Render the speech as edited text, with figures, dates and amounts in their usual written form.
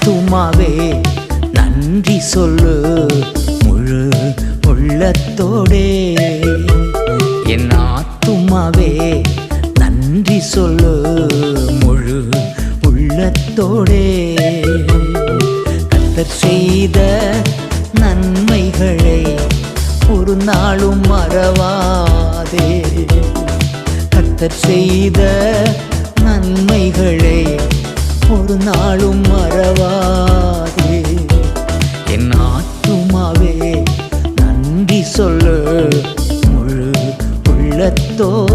ஆத்துமாவே நன்றி சொல்லு முழு உள்ளத்தோடே. என் ஆத்துமாவே நன்றி சொல்லு முழு உள்ளத்தோடே. கர்த்தர் செய்த நன்மைகளை ஒரு நாளும் மறவாதே. கர்த்தர் செய்த நன்மைகளை ஒரு நாளும் மறவாதே. என் ஆத்துமாவே நன்றி சொல்லு முழு உள்ளத்தோடே.